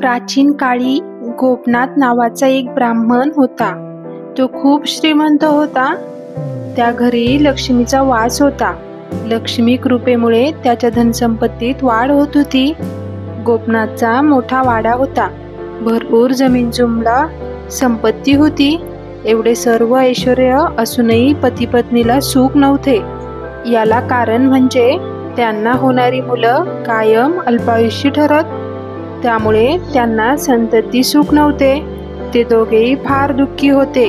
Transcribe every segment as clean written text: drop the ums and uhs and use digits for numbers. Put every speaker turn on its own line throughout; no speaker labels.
प्राचीन काळी गोपनाथ नावाचा एक ब्राह्मण होता. तो खूप श्रीमंत होता. त्या घरी लक्ष्मीचा वास होता. लक्ष्मी कृपेमुळे त्याच्या धनसंपत्तीत वाढ होत होती. गोपनाथचा मोठा वाडा होता. भरपूर जमीन जुमला संपत्ती होती. एवढे सर्व ऐश्वर्य असूनही पती पत्नीला सुख नव्हते. याला कारण म्हणजे त्यांना होणारी मुलं कायम अल्पायुषी ठरत. त्यामुळे त्यांना संतती सुख नव्हते. ते दोघेही फार दुःखी होते.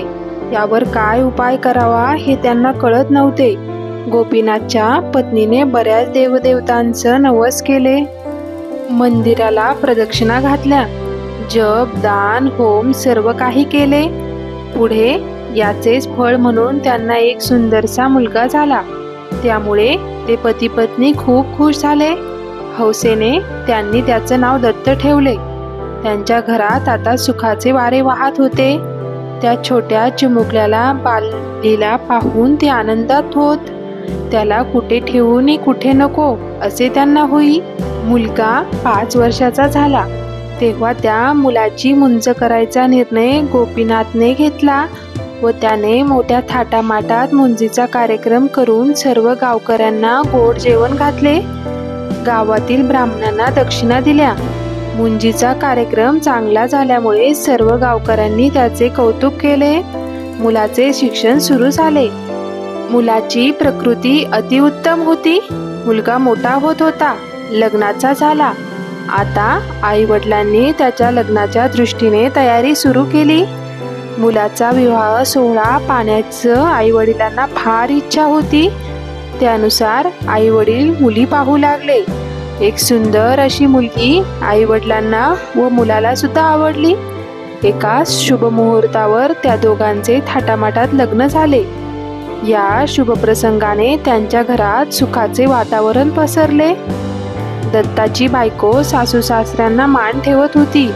यावर काय उपाय करावा हे त्यांना कळत नव्हते. गोपीनाथच्या पत्नीने बऱ्याच देवदेवतांचं नवस केले. मंदिराला प्रदक्षिणा घातल्या. जप दान होम सर्व काही केले. पुढे याचेच फळ म्हणून त्यांना एक सुंदरसा मुलगा झाला. त्यामुळे ते पती पत्नी खूप खुश झाले. हौसेने त्यांनी त्याचं नाव दत्त ठेवले. त्यांच्या घरात आता सुखाचे वारे वाहत होते. त्या छोट्या चिमुकल्याला बालीला पाहून ते आनंदात होत. त्याला कुठे ठेवू नि कुठे नको असे त्यांना होई. मुलगा 5 वर्षाचा झाला तेव्हा त्या मुलाची मुंज करायचा निर्णय गोपीनाथने घेतला व त्याने मोठ्या थाटामाटात मुंजीचा कार्यक्रम करून सर्व गावकऱ्यांना गोड जेवण घातले. गावातील ब्राह्मणांना दक्षिणा दिल्या. मुंजीचा कार्यक्रम चांगला झाल्यामुळे सर्व गावकऱ्यांनी त्याचे कौतुक केले. मुलाचे शिक्षण सुरू झाले. मुलाची प्रकृती अतिउत्तम होती. मुलगा मोठा होत होता. लग्नाचा झाला. आता आई वडिलांनी त्याच्या लग्नाच्या दृष्टीने तयारी सुरू केली. मुलाचा विवाह सोहळा पाहण्याचं आई वडिलांना फार इच्छा होती. त्यानुसार आई वडील मुली पाहू लागले. एक सुंदर अशी मुलगी आई वडिलांना व मुलाला सुद्धा आवडली. एका शुभ मुहूर्तावर त्या दोघांचे थाटामाटात लग्न झाले. या शुभ प्रसंगाने त्यांच्या घरात सुखाचे वातावरण पसरले. दत्ताची बायको सासू सासऱ्यांना मान ठेवत होती.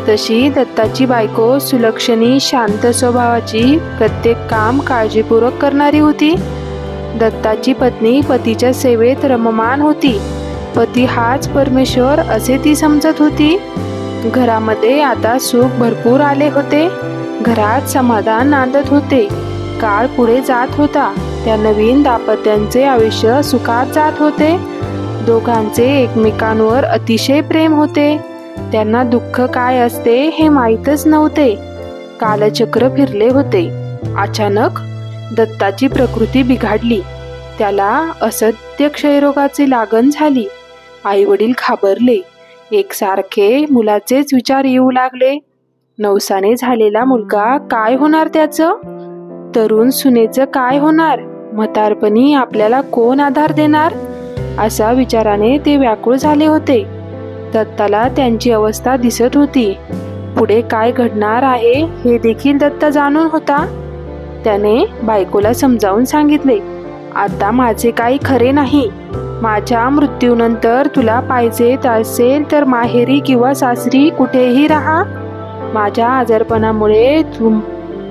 तशी दत्ताची बायको सुलक्षणी शांत स्वभावाची, प्रत्येक काम काळजीपूर्वक करणारी होती. दत्ताची पत्नी पतीच्या सेवेत रममाण होती. पती हाच परमेश्वर असे ती समजत होती. घरामध्ये आता सुख भरपूर आले होते. घरात समाधान नांदत होते. काळ पुढे जात होता. त्या नवीन दाम्पत्याचे आयुष्य सुखात जात होते. दोघांचे एकमेकांवर अतिशय प्रेम होते. त्यांना दुःख काय असते हे माहीतच नव्हते. कालचक्र फिरले होते. अचानक दत्ताची प्रकृती बिघडली. त्याला असह्य क्षयरोगाची लागण झाली. आई वडील घाबरले. एकसारखे मुलाचेच विचार येऊ लागले. नवसाने झालेला मुलगा काय होणार त्याचं? तरुण सुनेचं काय होणार? म्हातारपणी आपल्याला कोण आधार देणार? अशा विचाराने ते व्याकुळ झाले होते. दत्ताला त्यांची अवस्था दिसत होती. पुढे काय घडणार आहे हे देखील दत्त जाणून होता. त्याने बायकोला समजावून सांगितले, आता माझे काही खरे नाही. माझ्या मृत्यूनंतर तुला पाहिजे असेल तर माहेरी किंवा सासरी कुठेही राहा. माझ्या आजारपणामुळे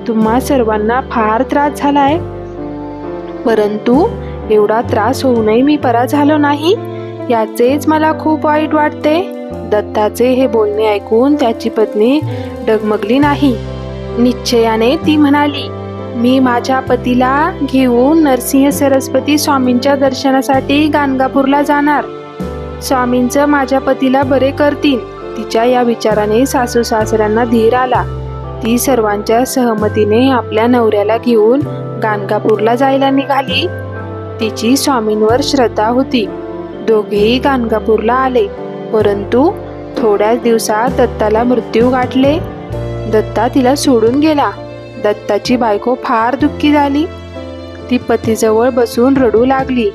तुम्हा सर्वांना फार त्रास झालाय. परंतु एवढा त्रास होऊनही मी परा झालो नाही याचेच मला खूप वाईट वाटते. दत्ताचे हे बोलणे ऐकून त्याची पत्नी डगमगली नाही. निश्चयाने ती म्हणाली, मी माझ्या पतीला घेऊन नरसिंह सरस्वती स्वामींच्या दर्शनासाठी गाणगापूरला जाणार. स्वामींचं माझ्या पतीला बरे करतील. तिच्या या विचाराने सासू सासऱ्यांना धीर आला. ती सर्वांच्या सहमतीने आपल्या नवऱ्याला घेऊन गाणगापूरला जायला निघाली. तिची स्वामींवर श्रद्धा होती. दोघेही गाणगापूरला आले. परंतु थोड्याच दिवसात दत्ताला मृत्यू गाठले. दत्ता तिला सोडून गेला. दत्ताची बायको फार दुःखी झाली. ती पतीजवळ बसून रडू लागली.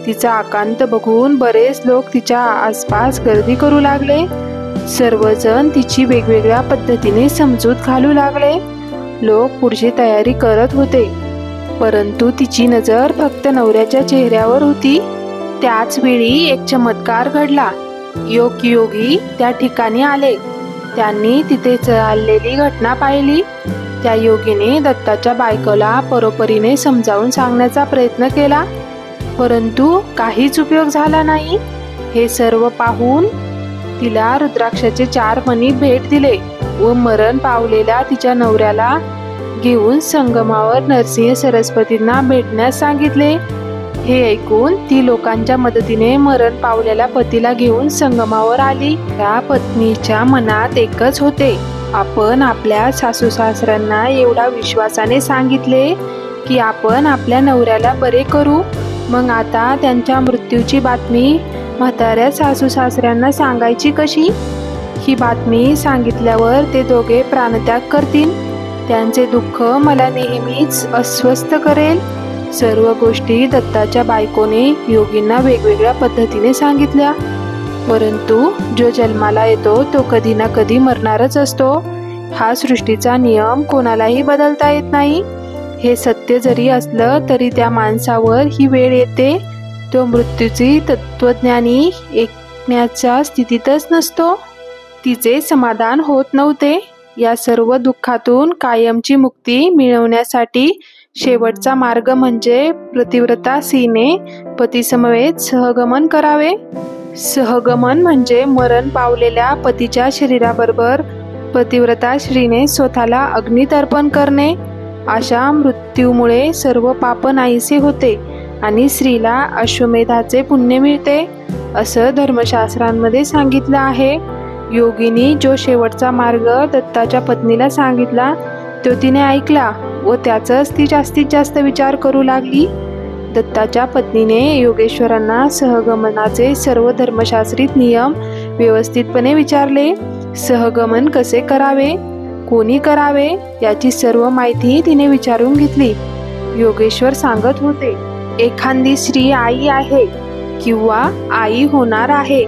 तिचा आकांत बघून बरेच लोक तिच्या आसपास गर्दी करू लागले. सर्वजण तिची वेगवेगळ्या पद्धतीने समजूत घालू लागले. लोक पुढची तयारी करत होते. परंतु तिची नजर फक्त नवऱ्याच्या चेहऱ्यावर होती. त्याच वेळी एक चमत्कार घडला. योगी त्या ठिकाणी आले. त्यांनी तिथे चाललेली घटना पाहिली. त्या योगीने दत्ताच्या बायकोला परोपरीने समजावून सांगण्याचा प्रयत्न केला. परंतु काहीच उपयोग झाला नाही. हे सर्व पाहून तिला रुद्राक्षाचे 4 मणी भेट दिले व मरण पावलेल्या तिच्या नवऱ्याला घेऊन संगमावर नरसिंह सरस्वतींना भेटण्यास सांगितले। हे ऐकून ती लोकांच्या मदतीने मरण पावलेल्या पतीला घेऊन संगमावर आली। त्या पत्नीच्या मनात एकच होते, आपण आपल्या सासू सासऱ्यांना एवढा विश्वासाने सांगितले की आपण आपल्या नवऱ्याला बरे करू, मग आता त्यांच्या मृत्यूची बातमी म्हाताऱ्या सासू सासऱ्यांना सांगायची कशी? ही बातमी सांगितल्यावर ते दोघे प्राणत्याग करतील, त्यांचे दुःख मला नेहमीच अस्वस्थ करेल। सर्व गोष्टी दत्ताच्या बायकोने योगींना वेगवेगळ्या पद्धतीने सांगितल्या, परंतु जो जन्माला येतो तो कधी ना कधी मरणारच असतो, हा सृष्टीचा नियम कोणालाही बदलता येत नाही। हे सत्य जरी असलं तरी त्या माणसावर ही वेळ येते, तो मृत्यूची तत्वज्ञानी ऐकण्याच्या स्थितीतच नसतो। तिचे समाधान होत नव्हते। या सर्व दुःखातून कायमची मुक्ती मिळवण्यासाठी शेवटचा मार्ग म्हणजे पतिव्रता स्त्रीने पतीसमवेत सहगमन करावे। सहगमन म्हणजे मरण पावलेल्या पतीच्या शरीराबरोबर पतिव्रता स्त्रीने स्वतःला अग्नीत अर्पण करणे। अशा मृत्यूमुळे सर्व पाप नाहीसे होते आणि स्त्रीला अश्वमेधाचे पुण्य मिळते, असं धर्मशास्त्रांमध्ये सांगितलं आहे। योगिनी जो शेवटचा मार्ग दत्ताच्या पत्नीला सांगितला तो तिने ऐकला व त्याचाच ती जास्तीत जास्त विचार करू लागली। दत्ताच्या पत्नीने योगेश्वरांना सहगमनाचे सर्व धर्मशास्त्रीत नियम व्यवस्थितपणे विचारले। सहगमन कसे करावे, कोणी करावे याची सर्व माहिती तिने विचारून घेतली। योगेश्वर सांगत होते, एखादी स्त्री आई आहे किंवा आई होणार आहे,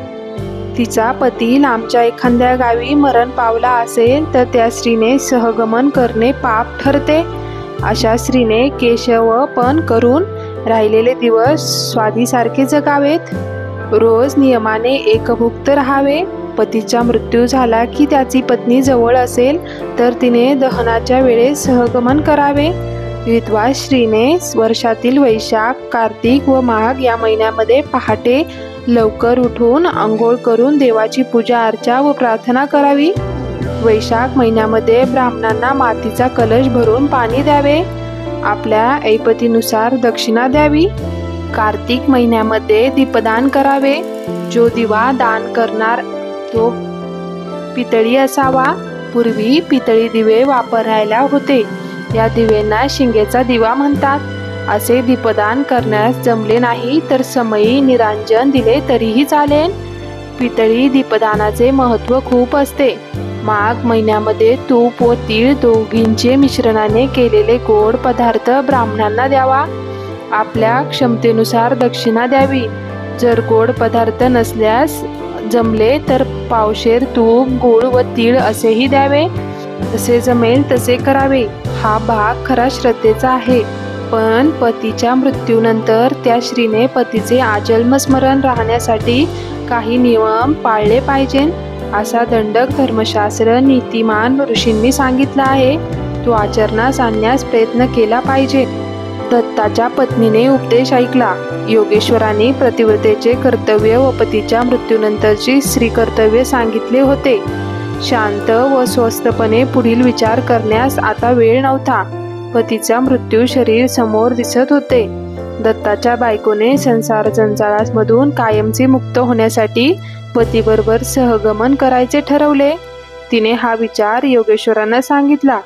तिचा पती लांबच्या एखाद्या गावी मरण पावला असेल तर त्या स्त्रीने सहगमन करणे पाप ठरते। अशा स्त्रीने केशवपन करून राहिलेले दिवस स्वादीसारखे जगावेत, रोज नियमाने एकभुक्त राहावे। पतीचा मृत्यू झाला की त्याची पत्नी जवळ असेल तर तिने दहनाच्या वेळेस सहगमन करावे। विधवा स्त्रीने वर्षातील वैशाख, कार्तिक व माघ या महिन्यामध्ये पहाटे लवकर उठून आंघोळ करून देवाची पूजा अर्चा व प्रार्थना करावी। वैशाख महिन्यामध्ये ब्राह्मणांना मातीचा कलश भरून पाणी द्यावे, आपल्या ऐपतीनुसार दक्षिणा द्यावी। कार्तिक महिन्यामध्ये दीपदान करावे, जो दिवा दान करणार तो पितळी असावा। पूर्वी पितळी दिवे वापरायला होते, या दिव्यांना शिंगेचा दिवा म्हणतात। असे दीपदान करण्यास जमले नाही तर समयी निरांजन दिले तरीही चालेल। पितळी दीपदानाचे महत्त्व खूप असते। माघ महिन्यामध्ये तूप व तीळ दोघींचे मिश्रणाने केलेले गोड पदार्थ ब्राह्मणांना द्यावा, आपल्या क्षमतेनुसार दक्षिणा द्यावी। जर गोड पदार्थ नसल्यास जमले तर पावशेर तूप, गूळ व तीळ असेही द्यावे, जसे जमेल तसे करावे। हा भाग खरा श्रद्धेचा आहे, पण पतीच्या मृत्यूनंतर त्या स्त्रीने पतीचे आजन्म स्मरण राहण्यासाठी काही नियम पाळले पाहिजे, असा दंडक धर्मशास्त्र नीतिमान ऋषींनी सांगितला आहे, तो आचरणास आणण्यास प्रयत्न केला पाहिजे। दत्ताच्या पत्नीने उपदेश ऐकला। योगेश्वरांनी पतिव्रतेचे कर्तव्य व पतीच्या मृत्यूनंतरची स्त्री कर्तव्य सांगितले होते। शांत व स्वस्थपणे पुढील विचार करण्यास आता वेळ नव्हता। पतीचा मृत्यू शरीर समोर दिसत होते। दत्ताच्या बायकोने संसार जंजाळामधून कायमचे मुक्त होण्यासाठी पतीबरोबर सहगमन करायचे ठरवले। तिने हा विचार योगेश्वरांना सांगितला।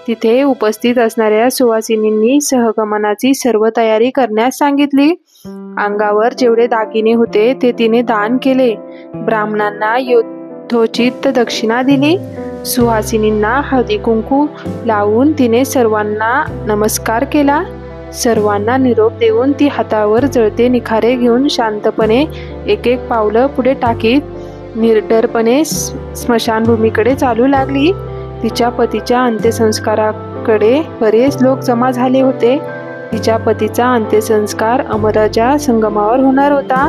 तिथे उपस्थित असणाऱ्या सुवासिनींनी सहगमनाची सर्व तयारी करण्यास सांगितली। अंगावर जेवढे दागिने होते ते तिने दान केले, ब्राह्मणांना यथोचित दक्षिणा दिली। सुहासिनींना हळदी कुंकू लावून तिने सर्वांना नमस्कार केला। सर्वांना निरोप देऊन ती हातावर जळते निखारे घेऊन शांतपणे एक एक पावलं पुढे टाकीत निर्डरपणे स्मशानभूमीकडे चालू लागली। तिच्या पतीच्या अंत्यसंस्काराकडे बरेच लोक जमा झाले होते। तिच्या पतीचा अंत्यसंस्कार अमराच्या संगमावर होणार होता।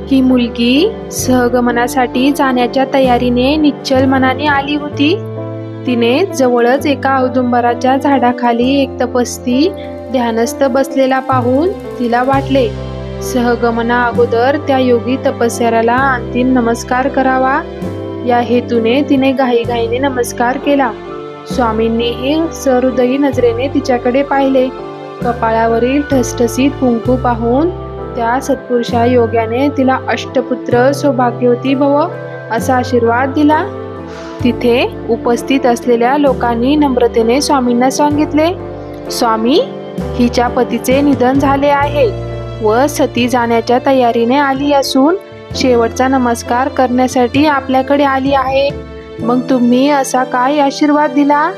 ही मुलगी सहगमनासाठी जाण्याच्या तयारीने निश्चल मनाने आली होती। तिने जवळच एका औदुंबराच्या झाडाखाली एक तपस्वी ध्यानस्थ बसलेला पाहून तिला वाटले सहगमना अगोदर त्या योगी तपस्याला अंतिम नमस्कार करावा या हेतूने तिने घाईघाईने नमस्कार केला. स्वामींनीही सहृदयी नजरेने तिच्याकडे पाहिले. कपाळावरील ठसठसीत कुंकू पाहून त्या सत्पुरुषा योग्याने तिला अष्टपुत्र सौभाग्यवती भव असा आशीर्वाद दिला. तिथे उपस्थित असलेल्या लोकांनी नम्रतेने स्वामींना सांगितले, स्वामी, हिच्या पतीचे निधन झाले आहे व सती जाण्याच्या तयारीने आली असून शेवटचा नमस्कार करण्यासाठी आपल्याकडे आली आहे. मग तुम्ही असा काय आशीर्वाद दिला?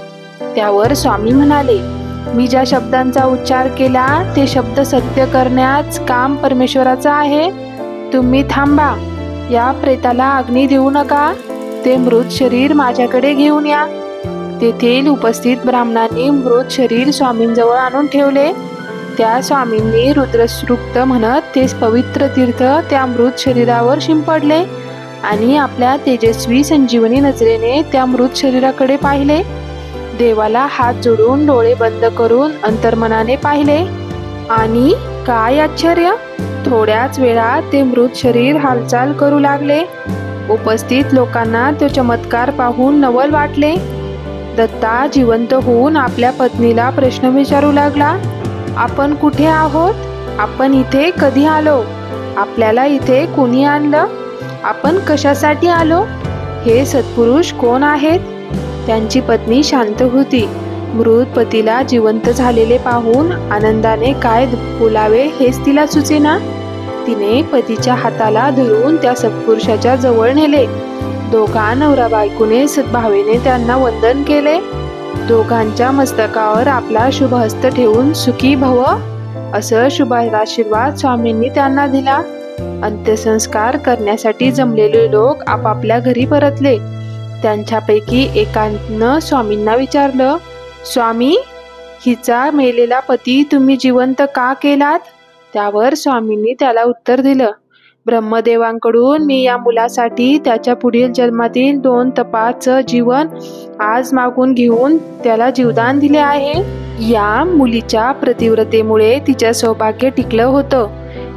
त्यावर स्वामी म्हणाले, मी ज्या शब्दांचा उच्चार केला ते शब्द सत्य करण्याच काम परमेश्वराचा आहे. तुम्ही थांबा, या प्रेताला अग्नी देऊ नका, ते मृत शरीर माझ्याकडे घेऊन या. तेथील उपस्थित ब्राह्मणांनी मृत शरीर स्वामींजवळ आणून ठेवले. त्या स्वामींनी रुद्रसूक्त म्हणत ते पवित्र तीर्थ त्या मृत शरीरावर शिंपडले आणि आपल्या तेजस्वी संजीवनी नजरेने त्या मृत शरीराकडे पाहिले. देवाला हात जोडून डोळे बंद करून अंतर्मनाने पाहिले आणि काय आश्चर्य, थोड्याच वेळात ते मृत शरीर हालचाल करू लागले. उपस्थित लोकांना तो चमत्कार पाहून नवल वाटले. दत्ता जिवंत होऊन आपल्या पत्नीला प्रश्न विचारू लागला, आपण कुठे आहोत? आपण इथे कधी आलो? आपल्याला इथे कोणी आणलं? आपण कशासाठी आलो? हे सत्पुरुष कोण आहेत? त्यांची पत्नी शांत होती. मृत पतीला जिवंत झालेले पाहून आनंदाने काय बोलावे हेच तिला सुचेना. तिने पतीच्या हाताला धरून त्या सत्पुरुषाच्या जवळ नेले. दोघा नवरा बायकोने सद्भावेने त्यांना वंदन केले. दोघांच्या मस्तकावर आपला शुभ हस्त ठेवून सुखी भव असं शुभ आशीर्वाद स्वामींनी त्यांना दिला. अंत्यसंस्कार करण्यासाठी जमलेले लोक आपापल्या घरी परतले. त्यांच्यापैकी एकानं स्वामींना विचारलं, स्वामी, हिचा मेलेला पती तुम्ही जिवंत का केलात? त्यावर स्वामींनी त्याला उत्तर दिलं, ब्रह्मदेवांकडून मी या मुलासाठी त्याच्या पुढील जन्मातील 2 तपाचं जीवन आज मागून घेऊन त्याला जीवदान दिले आहे. या मुलीच्या प्रतिव्रतेमुळे तिचं सौभाग्य टिकलं होतं.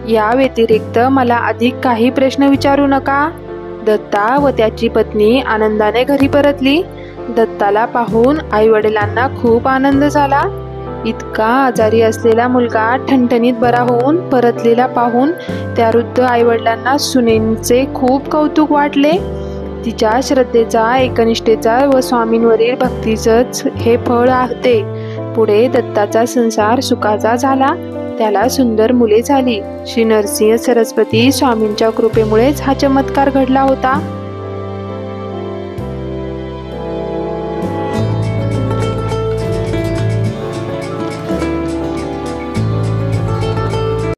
या व्यतिरिक्त मला अधिक काही प्रश्न विचारू नका. दत्ता व त्याची पत्नी आनंदाने घरी परतली. दत्ताला पाहून आई वडिलांना खूप आनंद झाला. इतका आजारी असलेला मुलगा ठणठणीत बरा होऊन परतलेला पाहून त्या वृद्ध आई वडिलांना सुनेंचे खूप कौतुक वाटले. तिच्या श्रद्धेचा, एकनिष्ठेचा व स्वामींवरील भक्तीचंच हे फळ आहे. पुढे दत्ताचा संसार सुखाचा झाला. त्याला सुंदर मुले झाली. श्री नरसिंह सरस्वती स्वामींच्या कृपेमुळेच हा चमत्कार घडला होता.